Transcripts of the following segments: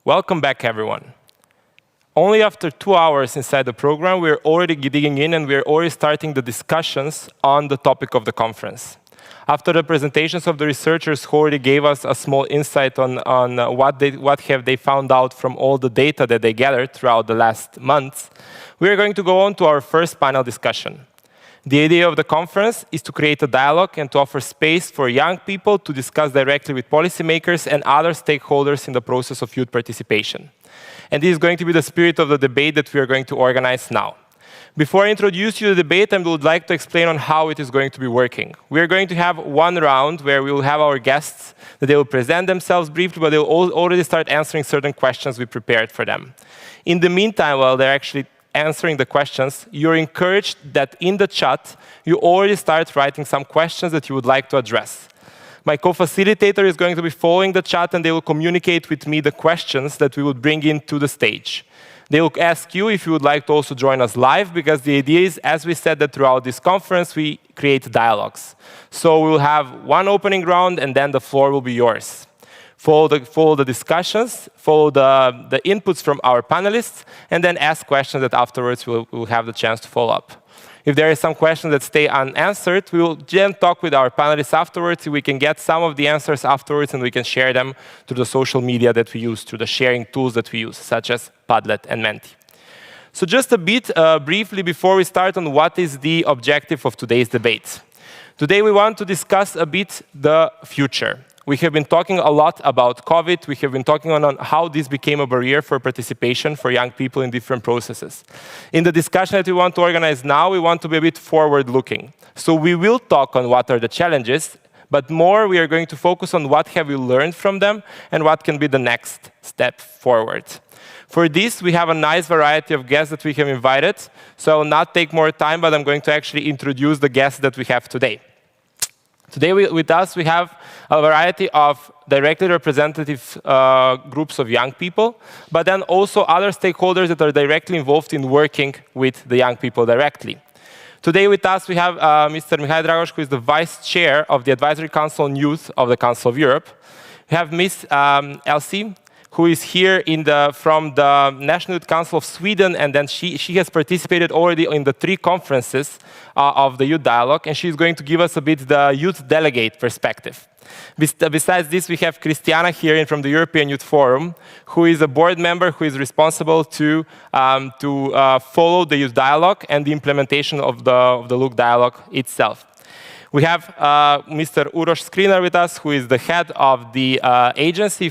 Welcome back, everyone. Only after 2 hours inside the program, we're already digging in and we're already starting the discussions on the topic of the conference. After the presentations of the researchers who already gave us a small insight on what have they found out from all the data that they gathered throughout the last months, we're going to go on to our first panel discussion. The idea of the conference is to create a dialogue and to offer space for young people to discuss directly with policymakers and other stakeholders in the process of youth participation. And this is going to be the spirit of the debate that we are going to organize now. Before I introduce you to the debate, I would like to explain on how it is going to be working. We are going to have one round where we will have our guests, that they will present themselves briefly, but they will already start answering certain questions we prepared for them. In the meantime, while they're actually answering the questions, you're encouraged that in the chat, you already start writing some questions that you would like to address. My co-facilitator is going to be following the chat and they will communicate with me the questions that we would bring into the stage. They will ask you if you would like to also join us live, because the idea is, as we said, that throughout this conference, we create dialogues. So we'll have one opening round and then the floor will be yours. Follow the discussions, follow the inputs from our panelists, and then ask questions that afterwards we'll have the chance to follow up. If there are some questions that stay unanswered, we will then talk with our panelists afterwards. We can get some of the answers afterwards, and we can share them through the social media that we use, through the sharing tools that we use, such as Padlet and Menti. So just a bit briefly before we start on what is the objective of today's debate. Today we want to discuss a bit the future. We have been talking a lot about COVID. We have been talking on how this became a barrier for participation for young people in different processes. In the discussion that we want to organize now, we want to be a bit forward-looking. So we will talk on what are the challenges, but more we are going to focus on what have we learned from them and what can be the next step forward. For this, we have a nice variety of guests that we have invited. So I will not take more time, but I'm going to actually introduce the guests that we have today. Today with us, we have a variety of directly representative groups of young people, but then also other stakeholders that are directly involved in working with the young people directly. Today with us, we have Mr. Mihai Dragos, who is the Vice Chair of the Advisory Council on Youth of the Council of Europe. We have Ms. Elsie, who is here from the National Youth Council of Sweden, and then she has participated already in the 3 conferences of the Youth Dialogue, and she's going to give us a bit the youth delegate perspective. Besides this, we have Christiana here from the European Youth Forum, who is a board member who is responsible to follow the Youth Dialogue and the implementation of the Youth Dialogue itself. We have Mr. Uroš Skrinar with us, who is the head of the agency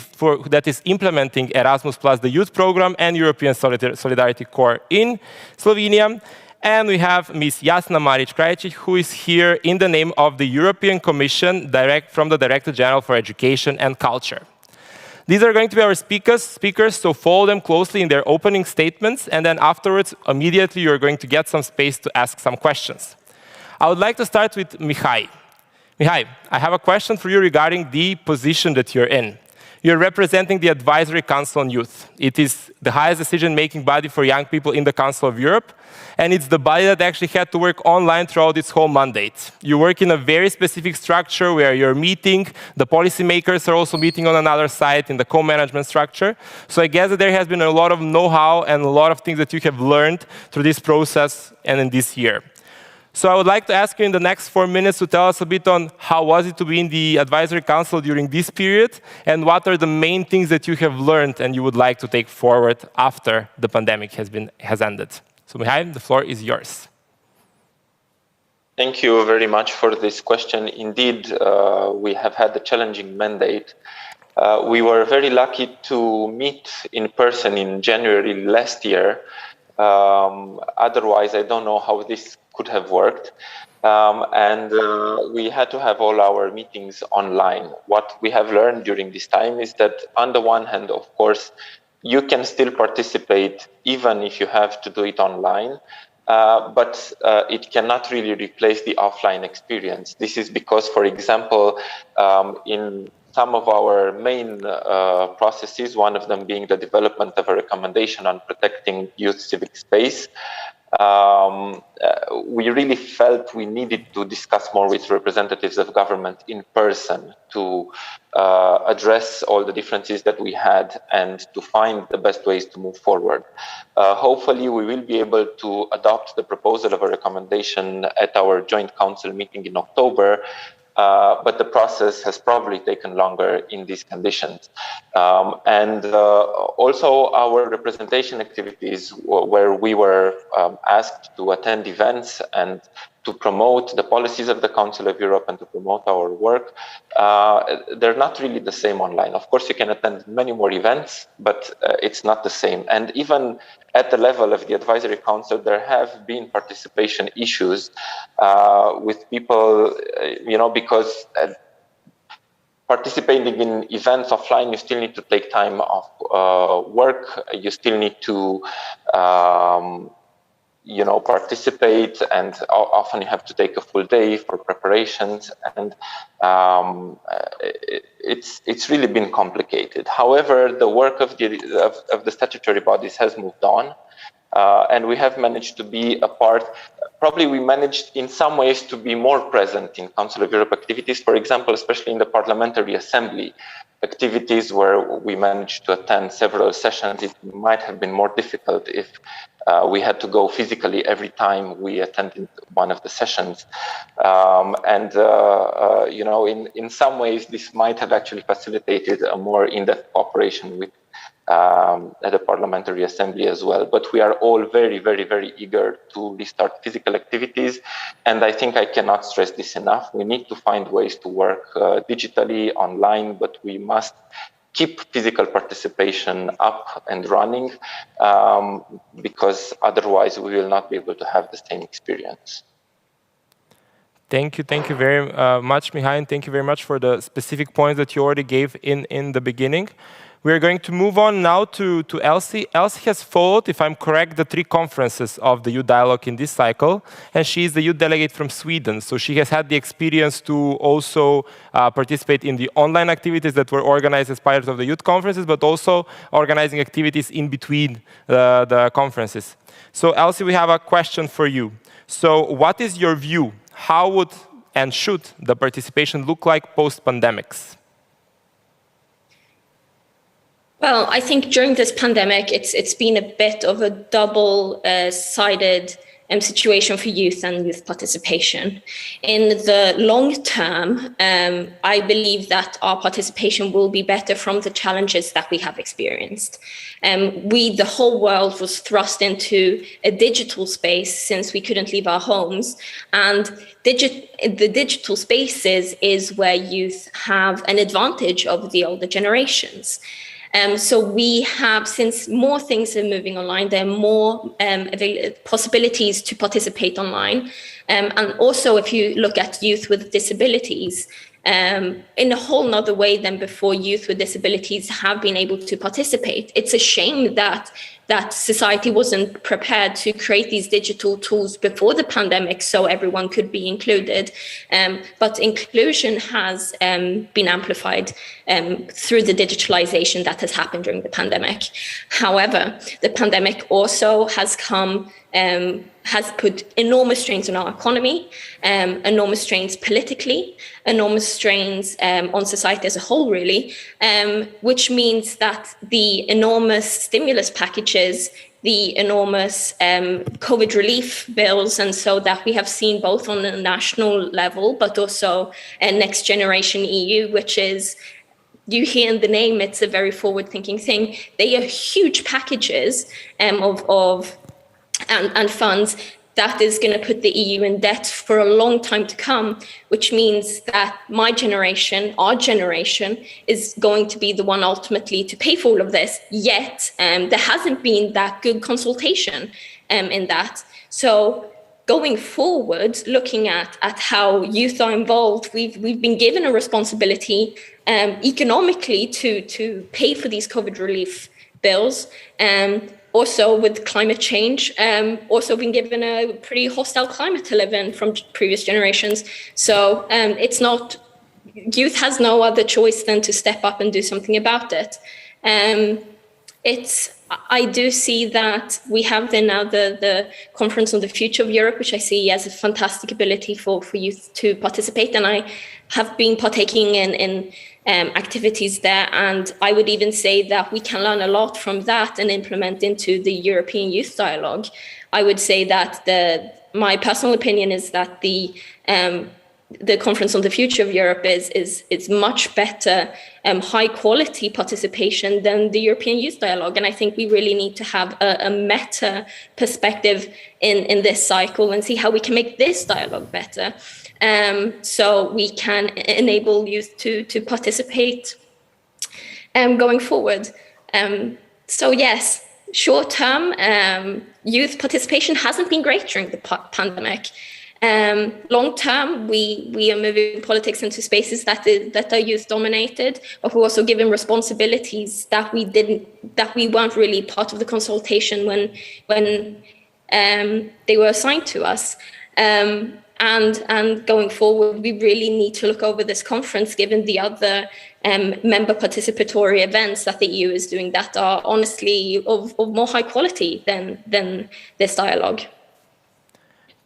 that is implementing Erasmus+, the youth program, and European Solidarity Corps in Slovenia. And we have Ms. Jasna Marić-Krajčić, who is here in the name of the European Commission, from the Director General for Education and Culture. These are going to be our speakers, so follow them closely in their opening statements, and then afterwards, immediately, you're going to get some space to ask some questions. I would like to start with Mihai. Mihai, I have a question for you regarding the position that you're in. You're representing the Advisory Council on Youth. It is the highest decision-making body for young people in the Council of Europe, and it's the body that actually had to work online throughout its whole mandate. You work in a very specific structure where you're meeting, the policymakers are also meeting on another site in the co-management structure. So I guess that there has been a lot of know-how and a lot of things that you have learned through this process and in this year. So I would like to ask you in the next 4 minutes to tell us a bit on how was it to be in the Advisory Council during this period, and what are the main things that you have learned and you would like to take forward after the pandemic has ended. So Mihai, the floor is yours. Thank you very much for this question. Indeed, we have had a challenging mandate. We were very lucky to meet in person in January last year. Otherwise, I don't know how this could have worked. We had to have all our meetings online. What we have learned during this time is that on the one hand, of course, you can still participate even if you have to do it online, but it cannot really replace the offline experience. This is because, for example, in some of our main processes, one of them being the development of a recommendation on protecting youth civic space, we really felt we needed to discuss more with representatives of government in person to address all the differences that we had and to find the best ways to move forward. Hopefully, we will be able to adopt the proposal of a recommendation at our joint council meeting in October. But the process has probably taken longer in these conditions. And also our representation activities where we were asked to attend events and to promote the policies of the Council of Europe and to promote our work, they're not really the same online. Of course, you can attend many more events, but it's not the same. And even at the level of the Advisory Council, there have been participation issues with people, because participating in events offline, you still need to take time off work. You still need to participate, and often you have to take a full day for preparations, and it's really been complicated. However, the work of the statutory bodies has moved on, and we have managed to be a part. Probably we managed in some ways to be more present in Council of Europe activities, for example, especially in the Parliamentary Assembly activities where we managed to attend several sessions. It might have been more difficult if we had to go physically every time we attended one of the sessions. In some ways, this might have actually facilitated a more in-depth cooperation with at the Parliamentary Assembly as well. But we are all very, very, very eager to restart physical activities. And I think I cannot stress this enough. We need to find ways to work digitally, online, but we must keep physical participation up and running because otherwise we will not be able to have the same experience. Thank you very much, Mihai, and thank you very much for the specific points that you already gave in the beginning. We're going to move on now to Elsie. Elsie has followed, if I'm correct, the 3 conferences of the Youth Dialogue in this cycle, and she is the youth delegate from Sweden. So she has had the experience to also participate in the online activities that were organized as part of the youth conferences, but also organizing activities in between the conferences. So Elsie, we have a question for you. So what is your view? How would and should the participation look like post-pandemics? Well, I think during this pandemic, it's been a bit of a double-sided situation for youth and youth participation. In the long term, I believe that our participation will be better from the challenges that we have experienced. The whole world was thrust into a digital space since we couldn't leave our homes. And the digital spaces is where youth have an advantage over the older generations. So we have, since more things are moving online, there are more possibilities to participate online. And also, if you look at youth with disabilities, in a whole nother way than before, youth with disabilities have been able to participate. It's a shame that society wasn't prepared to create these digital tools before the pandemic so everyone could be included. But inclusion has been amplified through the digitalization that has happened during the pandemic. However, the pandemic also has put enormous strains on our economy, enormous strains politically, enormous strains on society as a whole, really, which means that the enormous stimulus packages, the enormous COVID relief bills, and so that we have seen both on the national level, but also Next Generation EU, which is, you hear in the name, it's a very forward-thinking thing. They are huge packages and funds that is going to put the EU in debt for a long time to come, which means that my generation, our generation, is going to be the one ultimately to pay for all of this. Yet there hasn't been that good consultation in that. So going forward, looking at how youth are involved, we've been given a responsibility economically to pay for these COVID relief bills. Also with climate change, also been given a pretty hostile climate to live in from previous generations. So youth has no other choice than to step up and do something about it. I do see that we have now the Conference on the Future of Europe, which I see as a fantastic ability for youth to participate. And I have been partaking in activities there. And I would even say that we can learn a lot from that and implement into the European Youth Dialogue. I would say that my personal opinion is that the Conference on the Future of Europe is much better, high quality participation than the European Youth Dialogue. And I think we really need to have a meta perspective in this cycle and see how we can make this dialogue better. So we can enable youth to participate going forward. So yes, short term, youth participation hasn't been great during the pandemic. Long term, we are moving politics into spaces that are youth dominated, but we're also given responsibilities that we weren't really part of the consultation when they were assigned to us. And going forward, we really need to look over this conference, given the other member participatory events that the EU is doing that are honestly of more high quality than this dialogue.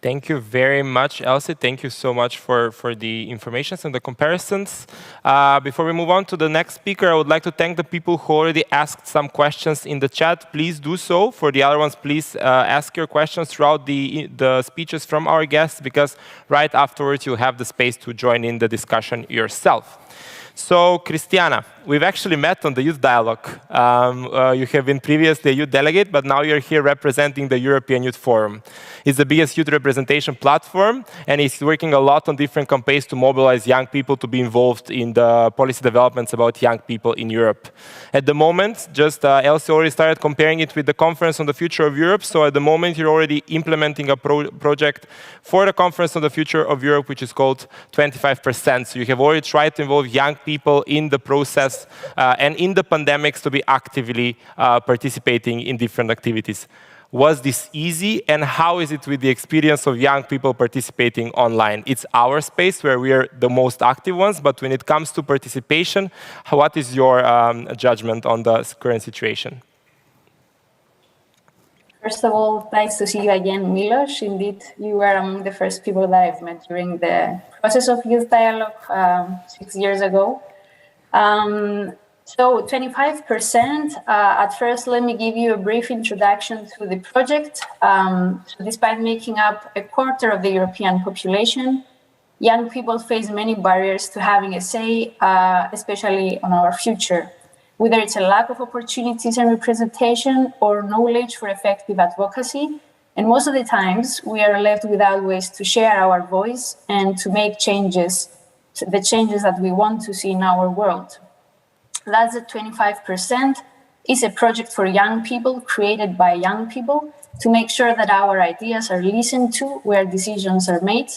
Thank you very much, Elsie. Thank you so much for the information and the comparisons. Before we move on to the next speaker, I would like to thank the people who already asked some questions in the chat. Please do so. For the other ones, please ask your questions throughout the speeches from our guests, because right afterwards you'll have the space to join in the discussion yourself. So, Christiana, we've actually met on the Youth Dialogue. You have been previously a youth delegate, but now you're here representing the European Youth Forum. It's the biggest youth representation platform, and it's working a lot on different campaigns to mobilize young people to be involved in the policy developments about young people in Europe. At the moment, just Elsie already started comparing it with the Conference on the Future of Europe. So at the moment, you're already implementing a project for the Conference on the Future of Europe, which is called 25%. So you have already tried to involve young people in the process and in the pandemics to be actively participating in different activities. Was this easy, and how is it with the experience of young people participating online? It's our space where we are the most active ones, but when it comes to participation, what is your judgment on the current situation? First of all, nice to see you again, Milos. Indeed, you were among the first people that I've met during the process of Youth Dialogue 6 years ago. So 25%, at first, let me give you a brief introduction to the project. So despite making up a quarter of the European population, young people face many barriers to having a say, especially on our future. Whether it's a lack of opportunities and representation or knowledge for effective advocacy. And most of the times, we are left without ways to share our voice and to make changes, the changes that we want to see in our world. That's the 25%. Is a project for young people, created by young people, to make sure that our ideas are listened to where decisions are made,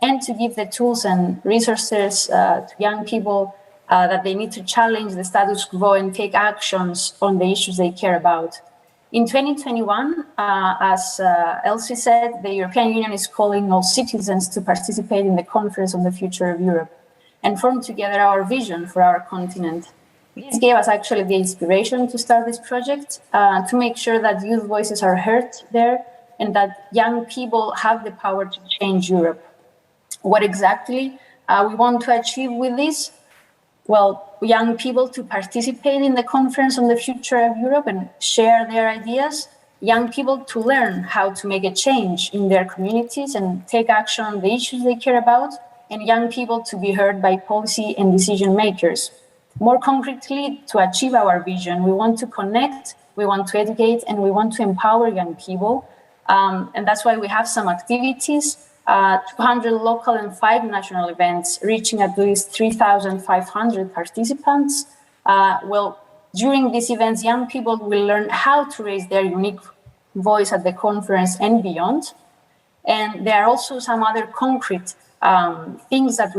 and to give the tools and resources to young people that they need to challenge the status quo and take actions on the issues they care about. In 2021, as Elsie said, the European Union is calling all citizens to participate in the Conference on the Future of Europe and form together our vision for our continent. This gave us actually the inspiration to start this project, to make sure that youth voices are heard there and that young people have the power to change Europe. What exactly we want to achieve with this? Well, young people to participate in the Conference on the Future of Europe and share their ideas, young people to learn how to make a change in their communities and take action on the issues they care about, and young people to be heard by policy and decision makers. More concretely, to achieve our vision, we want to connect, we want to educate, and we want to empower young people. And that's why we have some activities, 200 local and 5 national events, reaching at least 3,500 participants. Well, during these events, young people will learn how to raise their unique voice at the conference and beyond. And there are also some other concrete things that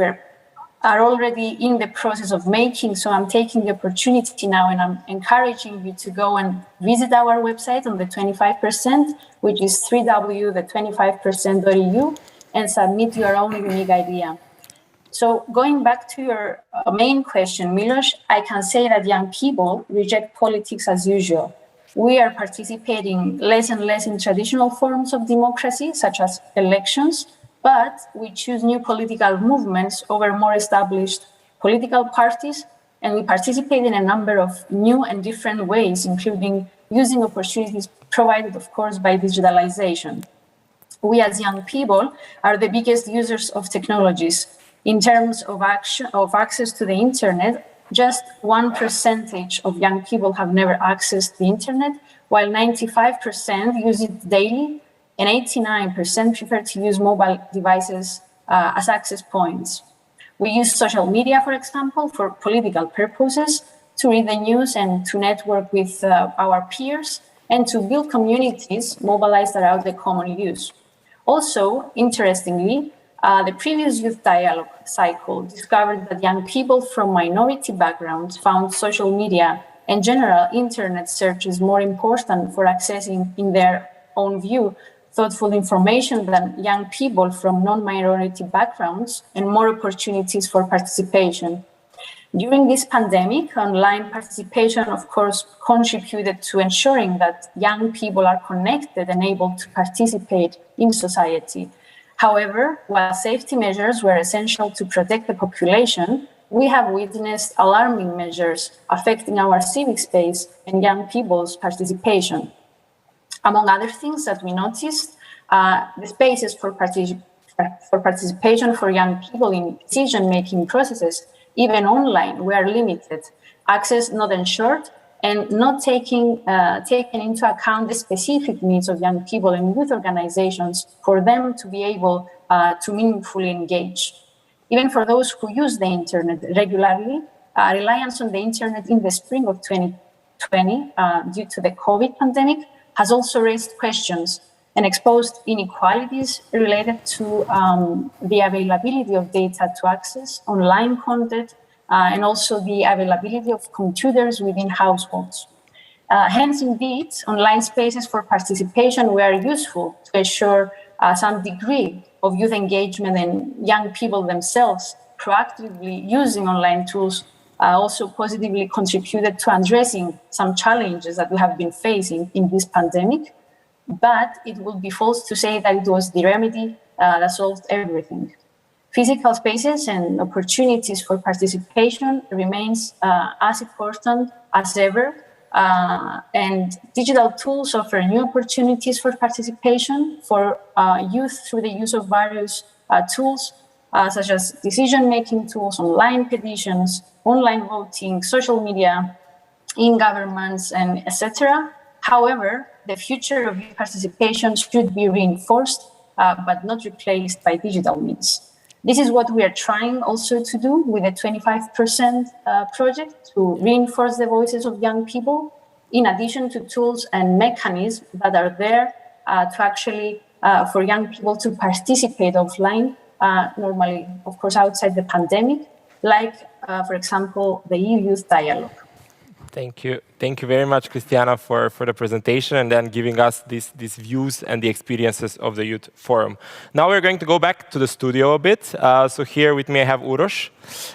are already in the process of making. So I'm taking the opportunity now and I'm encouraging you to go and visit our website on the 25%, which is www.the25%.eu, and submit your own unique idea. So going back to your main question, Milos, I can say that young people reject politics as usual. we are participating less and less in traditional forms of democracy, such as elections, but we choose new political movements over more established political parties, and we participate in a number of new and different ways, including using opportunities provided, of course, by digitalization. We as young people are the biggest users of technologies. In terms of access to the internet, just 1% of young people have never accessed the internet, while 95% use it daily, and 89% prefer to use mobile devices as access points. We use social media, for example, for political purposes, to read the news and to network with our peers, and to build communities mobilized around the common use. Also, interestingly, the previous youth dialogue cycle discovered that young people from minority backgrounds found social media and general internet searches more important for accessing, in their own view, thoughtful information than young people from non-minority backgrounds, and more opportunities for participation. During this pandemic, online participation, of course, contributed to ensuring that young people are connected and able to participate in society. However, while safety measures were essential to protect the population, we have witnessed alarming measures affecting our civic space and young people's participation. Among other things that we noticed, the spaces for participation for young people in decision-making processes, even online, were limited, access not ensured, and not taken into account the specific needs of young people and youth organizations for them to be able to meaningfully engage. Even for those who use the internet regularly, reliance on the internet in the spring of 2020 due to the COVID pandemic has also raised questions and exposed inequalities related to the availability of data to access online content, and also the availability of computers within households. Hence, indeed, online spaces for participation were useful to ensure some degree of youth engagement, and young people themselves proactively using online tools also positively contributed to addressing some challenges that we have been facing in this pandemic. But it would be false to say that it was the remedy that solved everything. Physical spaces and opportunities for participation remains as important as ever, and digital tools offer new opportunities for participation for youth through the use of various tools, such as decision-making tools, online petitions, online voting, social media, in-governments, and etc. However, the future of youth participation should be reinforced, but not replaced by digital means. This is what we are trying also to do with the 25% project, to reinforce the voices of young people, in addition to tools and mechanisms that are there to actually, for young people to participate offline, normally, of course, outside the pandemic, like, for example, the EU Youth Dialogue. Thank you. Thank you very much, Christiana, for the presentation and then giving us these views and the experiences of the Youth Forum. Now we're going to go back to the studio a bit. So here with me I have Uroš.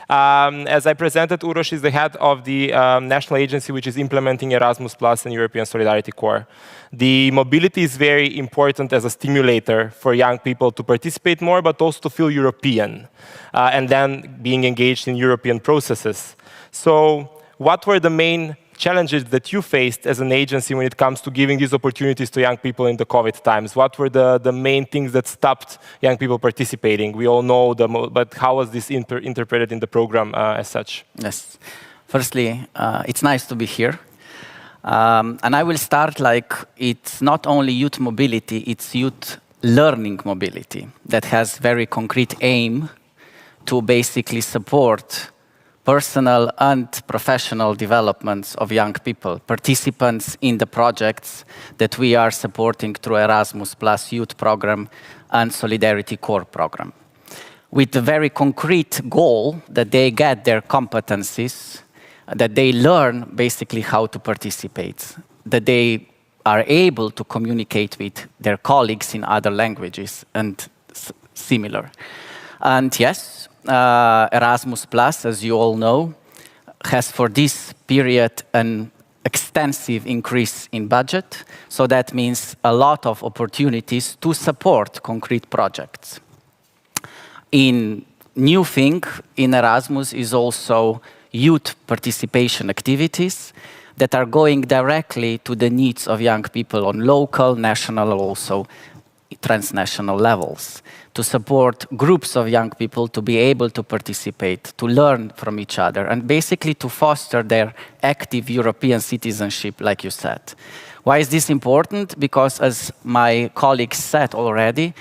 As I presented, Uroš is the head of the national agency which is implementing Erasmus Plus and European Solidarity Corps. The mobility is very important as a stimulator for young people to participate more, but also to feel European, and then being engaged in European processes. So what were the main challenges that you faced as an agency when it comes to giving these opportunities to young people in the COVID times? What were the main things that stopped young people participating? We all know, but how was this interpreted in the program as such? Yes. Firstly, it's nice to be here. And I will start like it's not only youth mobility, it's youth learning mobility that has very concrete aim to basically support personal and professional developments of young people, participants in the projects that we are supporting through Erasmus Plus Youth Program and Solidarity Corps Program, with the very concrete goal that they get their competencies, that they learn basically how to participate, that they are able to communicate with their colleagues in other languages and similar. And yes, Erasmus Plus, as you all know, has for this period an extensive increase in budget. So that means a lot of opportunities to support concrete projects. In new thing in Erasmus is also youth participation activities that are going directly to the needs of young people on local, national, and also transnational levels, to support groups of young people to be able to participate, to learn from each other, and basically to foster their active European citizenship, like you said. Why is this important? Because, as my colleagues said already,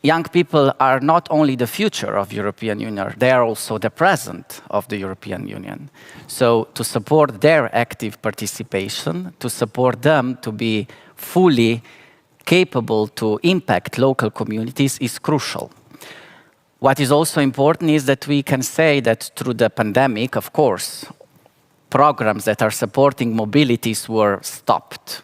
young people are not only the future of European Union, they are also the present of the European Union. So to support their active participation, to support them to be fully capable to impact local communities is crucial. What is also important is that we can say that through the pandemic, of course, programs that are supporting mobilities were stopped,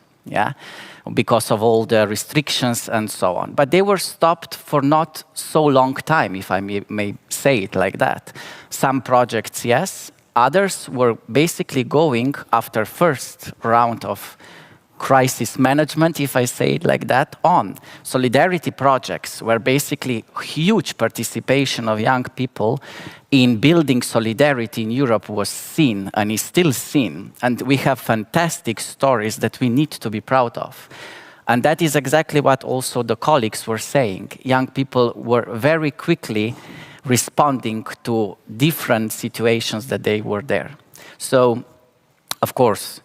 because of all the restrictions and so on. But they were stopped for not so long time, if I may say it like that. Some projects, yes. Others were basically going after first round of crisis management, if I say it like that, on. Solidarity projects were basically huge participation of young people in building solidarity in Europe was seen and is still seen. And we have fantastic stories that we need to be proud of. And that is exactly what also the colleagues were saying. Young people were very quickly responding to different situations that they were there. So, of course,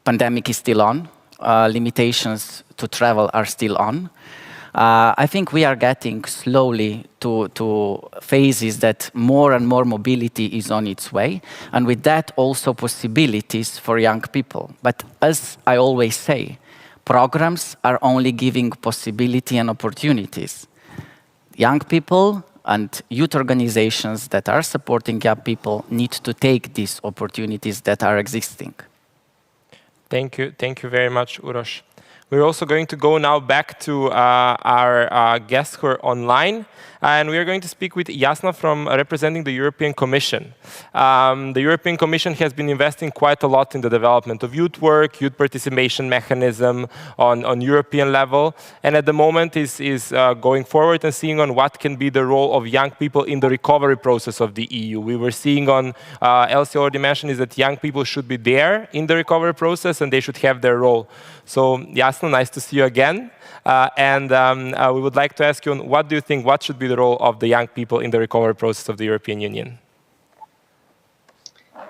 pandemic is still on. Limitations to travel are still on. I think we are getting slowly to phases that more and more mobility is on its way, and with that also possibilities for young people. But as I always say, programs are only giving possibility and opportunities. Young people and youth organizations that are supporting young people need to take these opportunities that are existing. Thank you very much, Uroš. We're also going to go now back to our guests who are online, and we are going to speak with Jasna from representing the European Commission. The European Commission has been investing quite a lot in the development of youth work, youth participation mechanism on European level, and at the moment is going forward and seeing on what can be the role of young people in the recovery process of the EU. We were seeing on, Elsie already mentioned, is that young people should be there in the recovery process and they should have their role. So, Jasna, nice to see you again. We would like to ask you, what do you think, what should be the role of the young people in the recovery process of the European Union?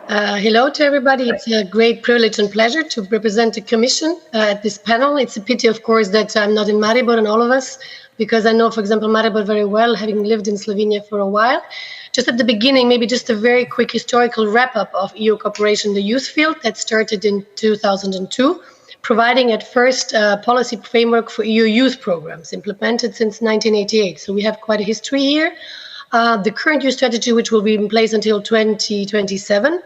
Hello to everybody. It's a great privilege and pleasure to represent the Commission at this panel. It's a pity, of course, that I'm not in Maribor and all of us, because I know, for example, Maribor very well, having lived in Slovenia for a while. Just at the beginning, maybe just a very quick historical wrap-up of EU cooperation in the youth field that started in 2002. Providing at first a policy framework for EU youth programs implemented since 1988. So we have quite a history here. The current youth strategy, which will be in place until 2027,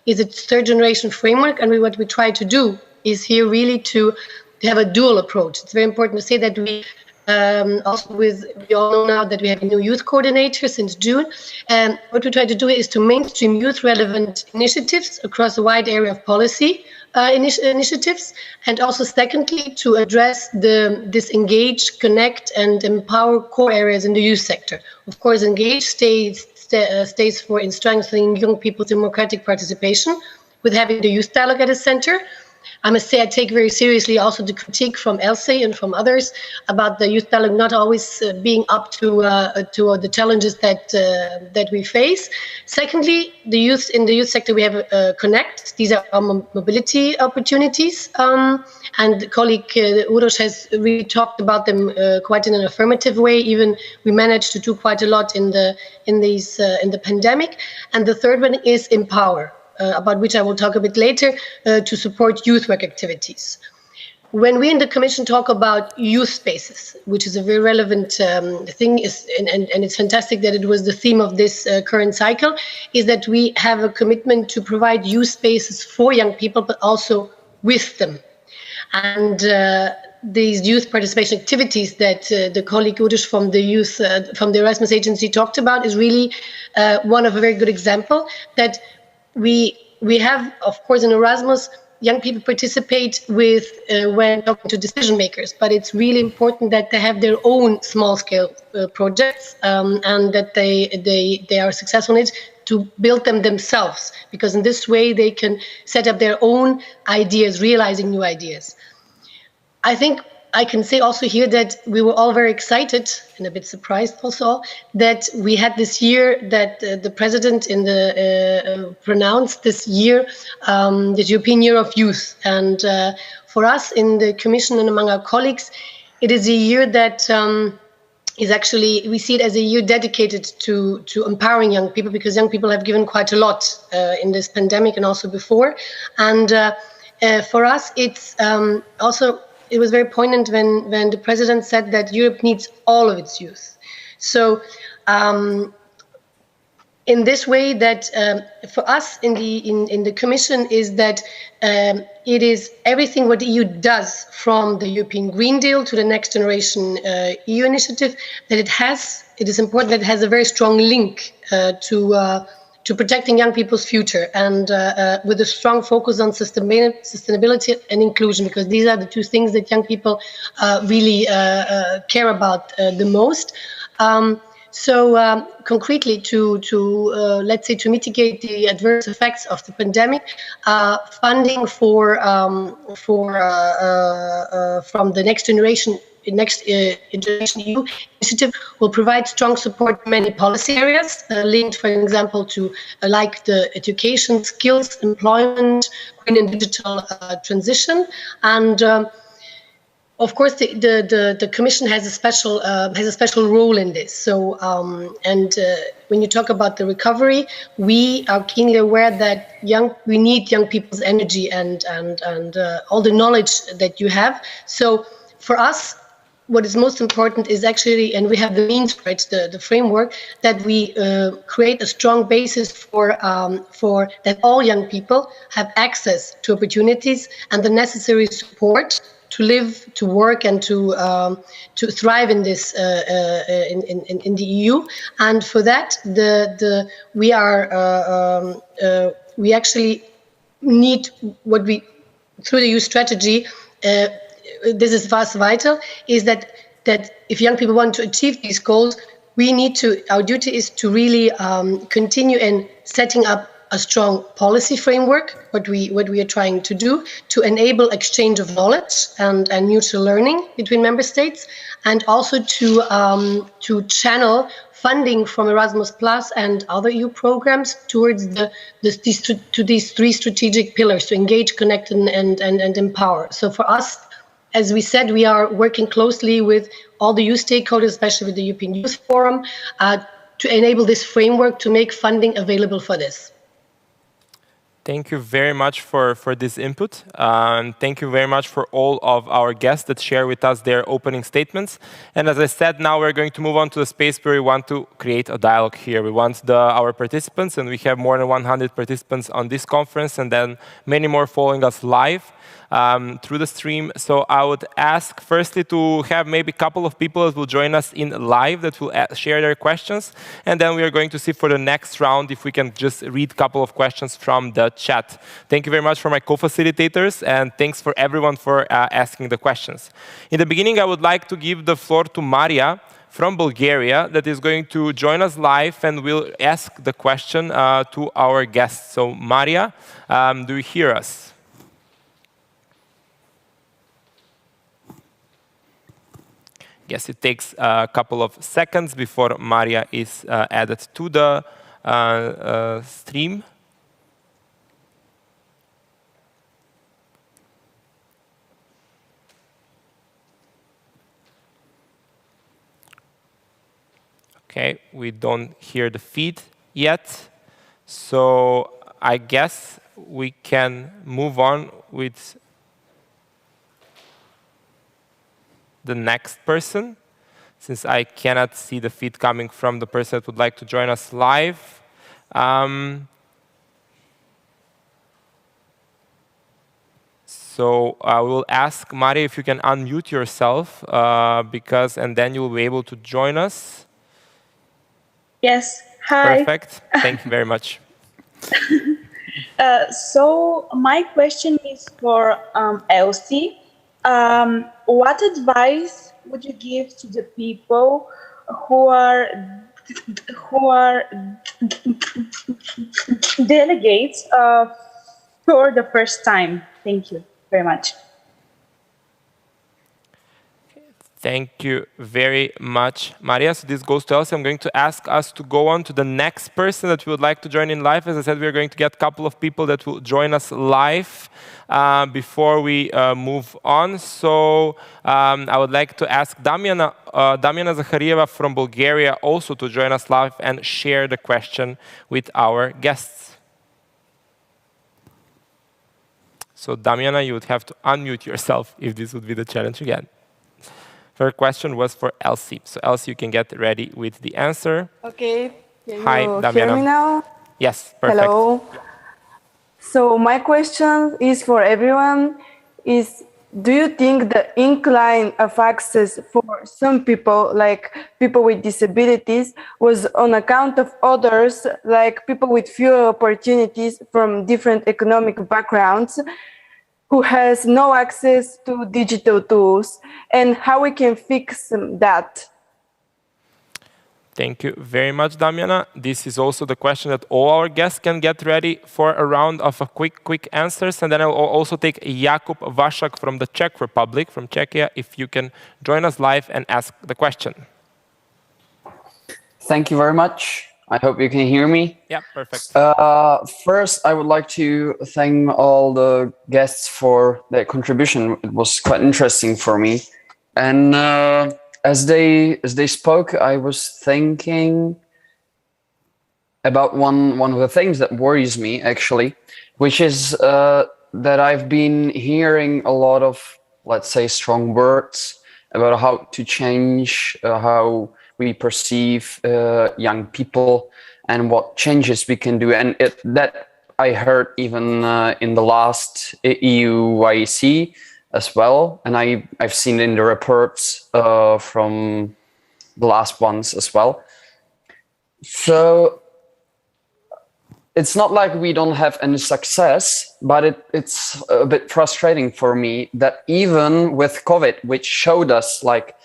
is its third generation framework. And what we try to do is here really to have a dual approach. It's very important to say that we all know now that we have a new youth coordinator since June. And what we try to do is to mainstream youth relevant initiatives across a wide area of policy initiatives, and also secondly to address this engage, connect and empower core areas in the youth sector. Of course, engage stays for in strengthening young people's democratic participation with having the youth dialogue at the center. I must say I take very seriously also the critique from Elsie and from others about the youth dialogue not always being up to the challenges that we face. Secondly, in the youth sector we have Connect. These are our mobility opportunities, and colleague Uroš has really talked about them quite in an affirmative way. Even we managed to do quite a lot in the pandemic. And the third one is Empower. About which I will talk a bit later, to support youth work activities. When we in the Commission talk about youth spaces, which is a very relevant thing, and it's fantastic that it was the theme of this current cycle, is that we have a commitment to provide youth spaces for young people, but also with them. And these youth participation activities that the colleague Uroš from the Erasmus Agency talked about is really one of a very good example that we have, of course, in Erasmus, young people participate with when talking to decision makers, but it's really important that they have their own small-scale projects and that they are successful in it to build them themselves, because in this way they can set up their own ideas, realizing new ideas. I think I can say also here that we were all very excited and a bit surprised also that we had this year that the president pronounced this year the European Year of Youth. And for us in the Commission and among our colleagues, it is a year that is actually, we see it as a year dedicated to empowering young people, because young people have given quite a lot in this pandemic and also before. And for us, it's also, it was very poignant when the president said that Europe needs all of its youth. So in this way that for us in the Commission is that it is everything what the EU does, from the European Green Deal to the Next Generation EU initiative, that it is important that it has a very strong link to protecting young people's future, and with a strong focus on sustainability and inclusion, because these are the two things that young people really care about the most. So concretely, let's say to mitigate the adverse effects of the pandemic, funding from the Next Generation EU initiative will provide strong support in many policy areas linked, for example, to like the education, skills, employment, green and digital transition, and of course, the Commission has a special role in this. So, when you talk about the recovery, we are keenly aware that we need young people's energy and all the knowledge that you have. So, for us, what is most important is actually, and we have the means for it, the framework, that we create a strong basis for that all young people have access to opportunities and the necessary support to live, to work, and to thrive in this in the EU. And for that, we actually need what we, through the EU strategy, this is for us vital, is that if young people want to achieve these goals, our duty is to really continue in setting up a strong policy framework, what we are trying to do, to enable exchange of knowledge and mutual learning between member states, and also to channel funding from Erasmus Plus and other EU programs towards these three strategic pillars: to engage, connect, and empower. So for us, as we said, we are working closely with all the youth stakeholders, especially with the European Youth Forum, to enable this framework to make funding available for this. Thank you very much for this input. Thank you very much for all of our guests that share with us their opening statements. And as I said, now we're going to move on to the space where we want to create a dialogue here. We want our participants, and we have more than 100 participants on this conference, and then many more following us live through the stream. So I would ask firstly to have maybe a couple of people that will join us in live that will share their questions. And then we are going to see for the next round if we can just read a couple of questions from the chat. Thank you very much for my co-facilitators, and thanks for everyone for asking the questions. In the beginning, I would like to give the floor to Maria from Bulgaria that is going to join us live and will ask the question to our guests. So Maria, do you hear us? Guess it takes a couple of seconds before Maria is added to the stream. Okay, we don't hear the feed yet, so I guess we can move on with the next person, since I cannot see the feed coming from the person that would like to join us live. So I will ask Maria if you can unmute yourself, and then you will be able to join us. Yes. Hi. Perfect. Thank you very much. So my question is for Elsie. What advice would you give to the people who are delegates for the first time? Thank you very much. Thank you very much, Maria. So this goes to Elsie. I'm going to ask us to go on to the next person that we would like to join in live. As I said, we're going to get a couple of people that will join us live before we move on. So I would like to ask Damiana Zakharieva from Bulgaria also to join us live and share the question with our guests. So Damiana, you would have to unmute yourself if this would be the challenge again. Her question was for Elsie. So Elsie, you can get ready with the answer. Okay. Can Hi, you Damiana. hear me now? Yes, perfect. Hello. So my question is for everyone is, do you think the incline of access for some people, like people with disabilities, was on account of others, like people with fewer opportunities from different economic backgrounds, who has no access to digital tools, and how we can fix that? Thank you very much, Damiana. This is also the question that all our guests can get ready for a round of quick answers. And then I will also take Jakub Vashak from the Czech Republic, from Czechia, if you can join us live and ask the question. Thank you very much. I hope you can hear me. Yeah, perfect. First, I would like to thank all the guests for their contribution. It was quite interesting for me. And as they spoke, I was thinking about one of the things that worries me, actually, which is that I've been hearing a lot of, let's say, strong words about how to change how we perceive young people and what changes we can do. And that I heard even in the last EU YEC as well. And I've seen in the reports from the last ones as well. So it's not like we don't have any success, but it's a bit frustrating for me that even with COVID, which showed us like,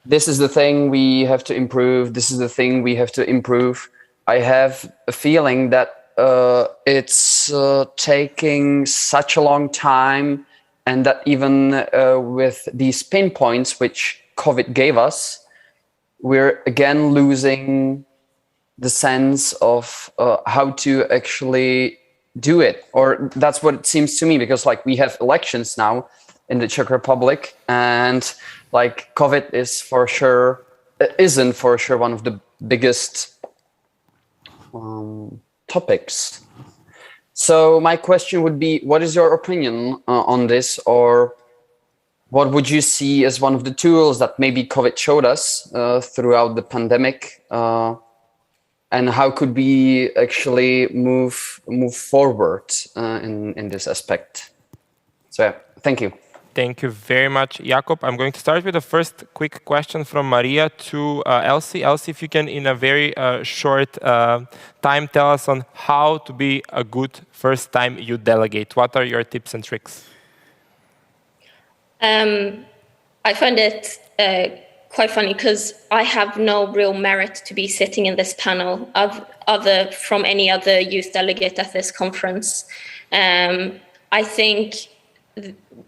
this is the thing we have to improve, this is the thing we have to improve, I have a feeling that it's taking such a long time, and that even with these pinpoints which COVID gave us, we're again losing the sense of how to actually do it. Or that's what it seems to me, because like we have elections now in the Czech Republic, and like COVID isn't for sure one of the biggest topics. So my question would be, what is your opinion on this, or what would you see as one of the tools that maybe COVID showed us throughout the pandemic, and how could we actually move forward in this aspect? So yeah, thank you. Thank you very much, Jakub. I'm going to start with the first quick question from Maria to Elsie. Elsie, if you can, in a very short time, tell us on how to be a good first-time youth delegate. What are your tips and tricks? I find it quite funny because I have no real merit to be sitting in this panel other from any other youth delegate at this conference. I think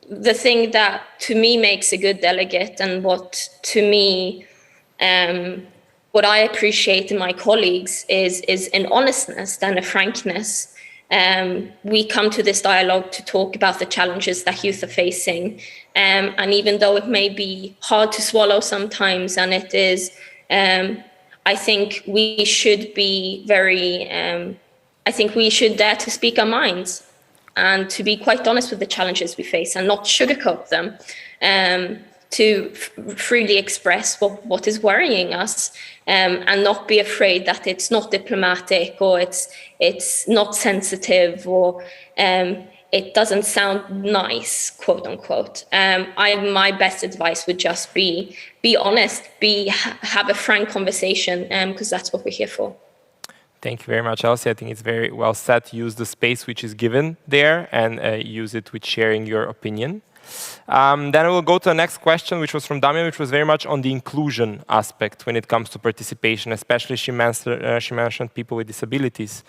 the thing that to me makes a good delegate, and what to me, what I appreciate in my colleagues is an honestness and a frankness. We come to this dialogue to talk about the challenges that youth are facing. And even though it may be hard to swallow sometimes, and it is, I think we should be I think we should dare to speak our minds and to be quite honest with the challenges we face and not sugarcoat them, to freely express what is worrying us, and not be afraid that it's not diplomatic, or it's not sensitive, or it doesn't sound nice, quote unquote. My best advice would just be honest, have a frank conversation, because that's what we're here for. Thank you very much, Elsie. I think it's very well said. Use the space which is given there and use it with sharing your opinion. Then we'll go to the next question, which was from Damian, which was very much on the inclusion aspect when it comes to participation, especially she mentioned people with disabilities.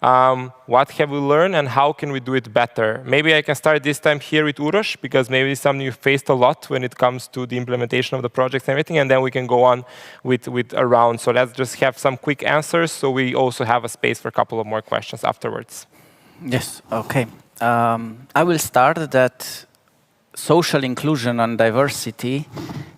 What have we learned and how can we do it better? Maybe I can start this time here with Uroš, because maybe it's something you faced a lot when it comes to the implementation of the projects and everything, and then we can go on with a round. So let's just have some quick answers so we also have a space for a couple of more questions afterwards. Yes, okay. I will start that social inclusion and diversity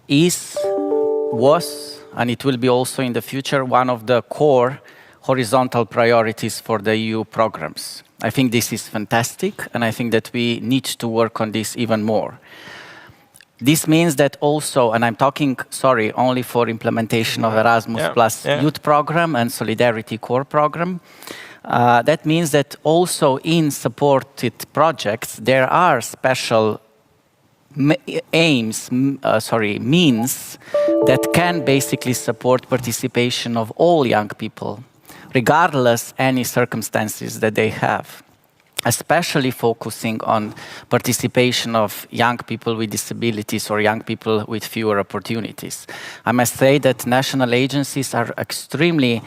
was, and it will be also in the future, one of the core horizontal priorities for the EU programs. I think this is fantastic, and I think that we need to work on this even more. This means that also, and I'm talking, sorry, only for implementation of Erasmus Plus Youth Program and Solidarity Core Program. That means that also in supported projects, there are special means that can basically support participation of all young people, regardless any circumstances that they have, especially focusing on participation of young people with disabilities or young people with fewer opportunities. I must say that national agencies are extremely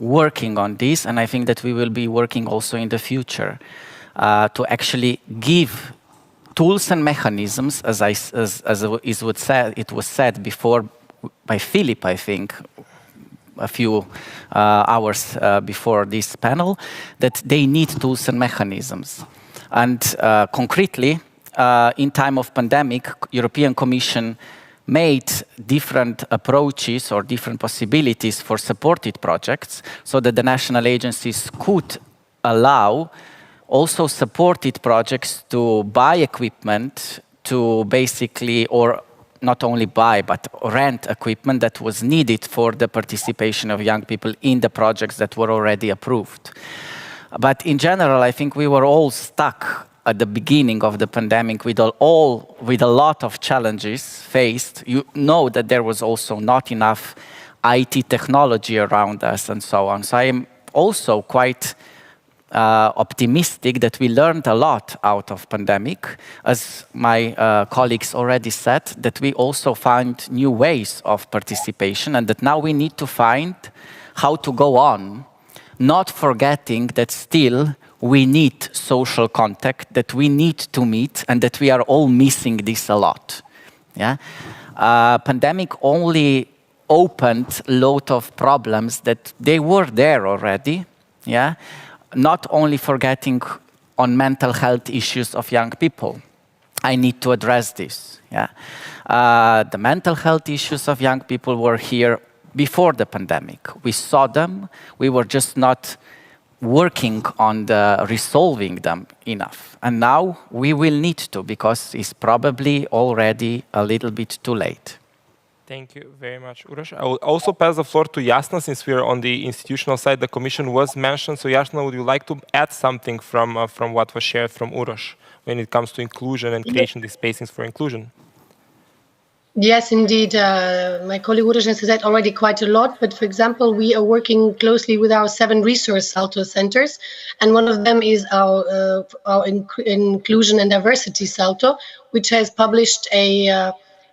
working on this, and I think that we will be working also in the future to actually give tools and mechanisms, as it was said before by Philip, I think, a few hours before this panel, that they need tools and mechanisms. And concretely, in time of pandemic, European Commission made different approaches or different possibilities for supported projects so that the national agencies could allow also supported projects to buy equipment to basically, or not only buy, but rent equipment that was needed for the participation of young people in the projects that were already approved. But in general, I think we were all stuck at the beginning of the pandemic with a lot of challenges faced. You know that there was also not enough IT technology around us and so on. So I am also quite optimistic that we learned a lot out of pandemic. As my colleagues already said, that we also find new ways of participation and that now we need to find how to go on, not forgetting that still we need social contact, that we need to meet, and that we are all missing this a lot. Yeah? Pandemic only opened a lot of problems that they were there already. Yeah? Not only forgetting on mental health issues of young people. I need to address this. Yeah? The mental health issues of young people were here before the pandemic. We saw them, we were just not working on resolving them enough. And now we will need to, because it's probably already a little bit too late. Thank you very much, Uroš. I will also pass the floor to Jasna, since we are on the institutional side. The Commission was mentioned. So Jasna, would you like to add something from what was shared from Uroš when it comes to inclusion and creation of these spaces for inclusion? Yes, indeed. My colleague Uroš has said already quite a lot, but for example, we are working closely with our 7 resource Salto centers, and one of them is our Inclusion and Diversity Salto, which has published a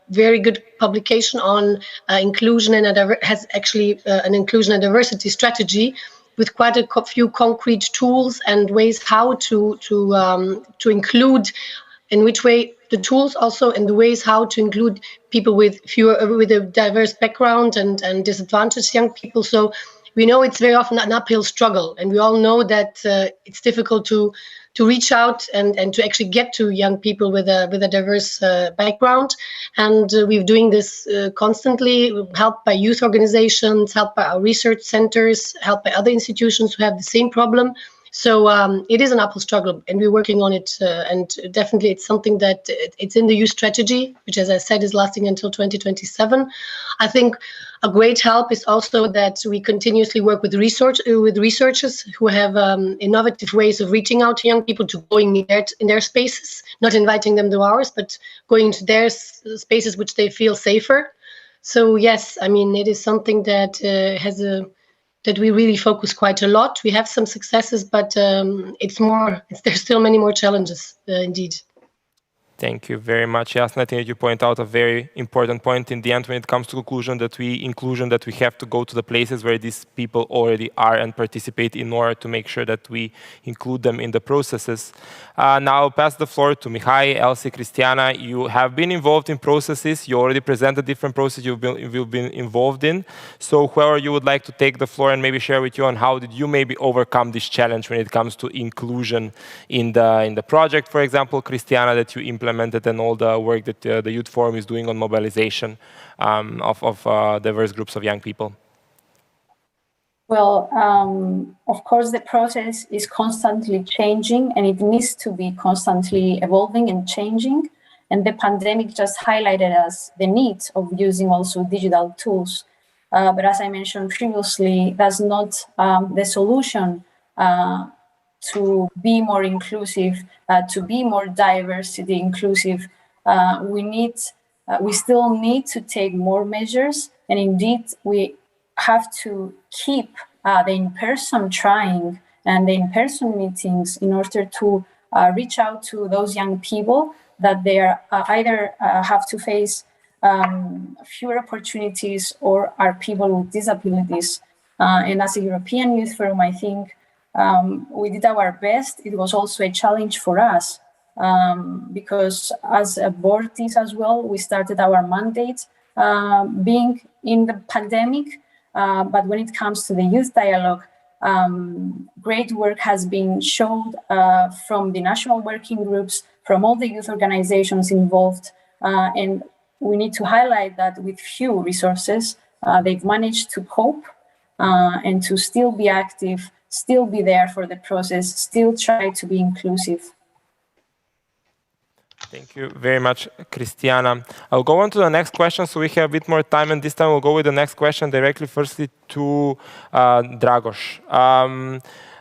very good publication on inclusion and has actually an inclusion and diversity strategy with quite a few concrete tools and ways how to include, in which way the tools also, and the ways how to include people with a diverse background and disadvantaged young people. So we know it's very often an uphill struggle, and we all know that it's difficult to reach out and to actually get to young people with a diverse background. And we're doing this constantly, helped by youth organizations, helped by our research centers, helped by other institutions who have the same problem. So it is an uphill struggle, and we're working on it. And definitely it's something that it's in the youth strategy, which, as I said, is lasting until 2027. I think a great help is also that we continuously work with researchers who have innovative ways of reaching out to young people, to going in their spaces, not inviting them to ours, but going into their spaces which they feel safer. So yes, I mean, it is something that has a that we really focus quite a lot. We have some successes, but there's still many more challenges, indeed. Thank you very much, Jasna. I think you point out a very important point in the end when it comes to inclusion, that we have to go to the places where these people already are and participate in order to make sure that we include them in the processes. Now I'll pass the floor to Mihai, Elsie, Cristiana. You have been involved in processes. You already presented different processes you've been involved in. So whoever you would like to take the floor and maybe share with you on how did you maybe overcome this challenge when it comes to inclusion in the project, for example, Cristiana, that you implemented, and all the work that the Youth Forum is doing on mobilization of diverse groups of young people? Well, of course, the process is constantly changing and it needs to be constantly evolving and changing. And the pandemic just highlighted us the need of using also digital tools. But as I mentioned previously, that's not the solution to be more inclusive, to be more diversity inclusive. We still need to take more measures, and indeed we have to keep the in-person trying and the in-person meetings in order to reach out to those young people that they are either have to face fewer opportunities or are people with disabilities. And as a European Youth Forum, I think we did our best. It was also a challenge for us because as a board as well, we started our mandate being in the pandemic. But when it comes to the youth dialogue, great work has been shown from the national working groups, from all the youth organizations involved. And we need to highlight that with few resources, they've managed to cope and to still be active, still be there for the process, still try to be inclusive. Thank you very much, Cristiana. I'll go on to the next question so we have a bit more time, and this time we'll go with the next question directly firstly to Dragos.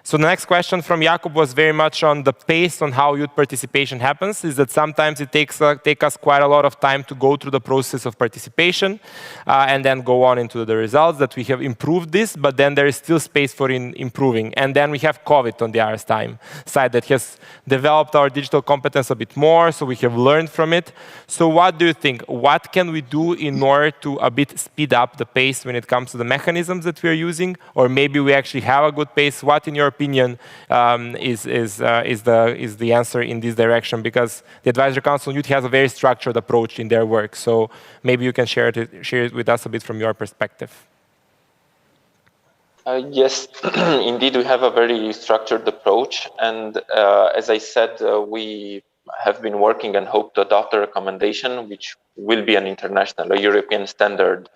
So the next question from Jakub was very much on the pace on how youth participation happens, is that sometimes it takes us quite a lot of time to go through the process of participation and then go on into the results, that we have improved this, but then there is still space for improving. And then we have COVID on the other side that has developed our digital competence a bit more, so we have learned from it. So what do you think? What can we do in order to a bit speed up the pace when it comes to the mechanisms that we are using? Or maybe we actually have a good pace. What, in your opinion, is the answer in this direction? Because the Advisory Council on Youth has a very structured approach in their work. So maybe you can share it with us a bit from your perspective. Yes, indeed, we have a very structured approach. And as I said, we have been working and hope to adopt a recommendation, which will be an international, a European standard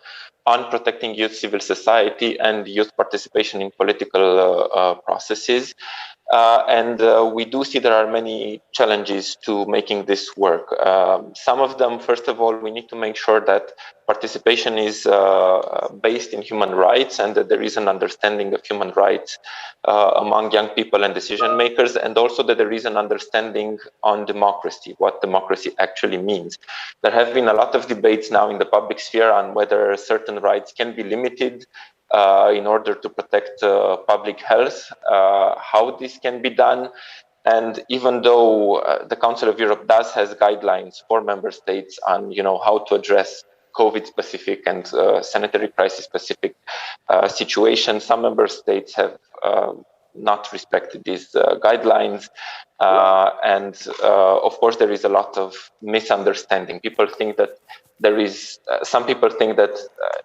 on protecting youth civil society and youth participation in political processes. And we do see there are many challenges to making this work. Some of them, first of all, we need to make sure that participation is based in human rights and that there is an understanding of human rights among young people and decision makers, and also that there is an understanding on democracy, what democracy actually means. There have been a lot of debates now in the public sphere on whether certain rights can be limited in order to protect public health, how this can be done. And even though the Council of Europe does has guidelines for member states on how to address COVID-specific and sanitary crisis-specific situations, some member states have not respected these guidelines. And of course, there is a lot of misunderstanding. People think that some people think that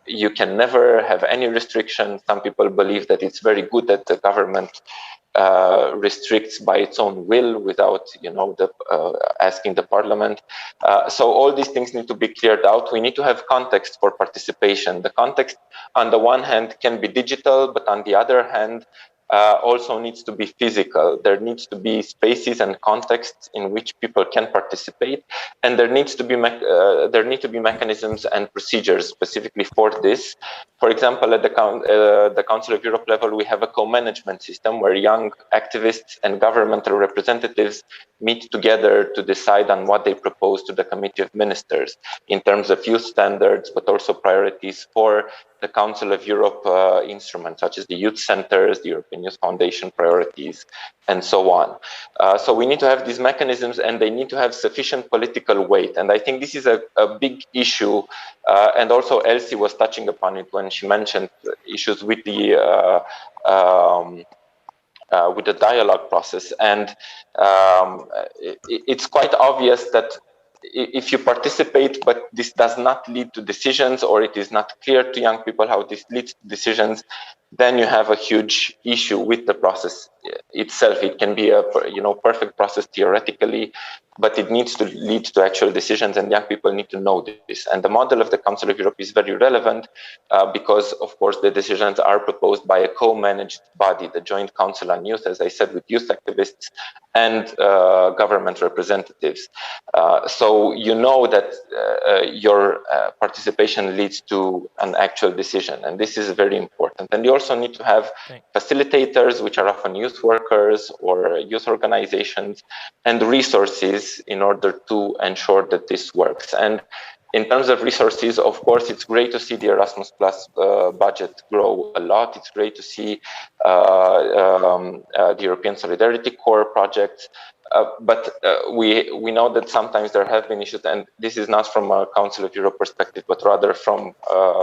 you can never have any restriction. Some people believe that it's very good that the government restricts by its own will without, asking the parliament. So all these things need to be cleared out. We need to have context for participation. The context, on the one hand, can be digital, but on the other hand, also needs to be physical. There needs to be spaces and contexts in which people can participate, and there need to be mechanisms and procedures specifically for this. For example, at the Council of Europe level, we have a co-management system where young activists and governmental representatives meet together to decide on what they propose to the Committee of Ministers in terms of youth standards, but also priorities for the Council of Europe instruments, such as the youth centers, the European Youth Foundation priorities, and so on. So we need to have these mechanisms, and they need to have sufficient political weight. And I think this is a big issue, and also Elsie was touching upon it when she mentioned issues with the dialogue process. And it's quite obvious that if you participate, but this does not lead to decisions, or it is not clear to young people how this leads to decisions, then you have a huge issue with the process itself. It can be a perfect process theoretically, but it needs to lead to actual decisions, and young people need to know this. And the model of the Council of Europe is very relevant because, of course, the decisions are proposed by a co-managed body, the Joint Council on Youth, as I said, with youth activists and government representatives. So you know that your participation leads to an actual decision, and this is very important. And you also need to have facilitators, which are often youth workers or youth organizations, and resources in order to ensure that this works. And in terms of resources, of course, it's great to see the Erasmus Plus budget grow a lot. It's great to see the European Solidarity Corps projects. But we know that sometimes there have been issues, and this is not from a Council of Europe perspective, but rather from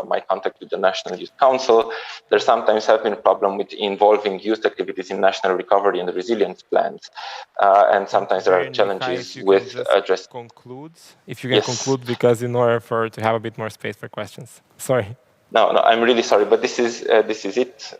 my contact with the National Youth Council. There sometimes have been a problem with involving youth activities in national recovery and resilience plans, and sometimes there are challenges with addressing. If you can conclude, because in order to have a bit more space for questions. Sorry. No, I'm really sorry, but this is it,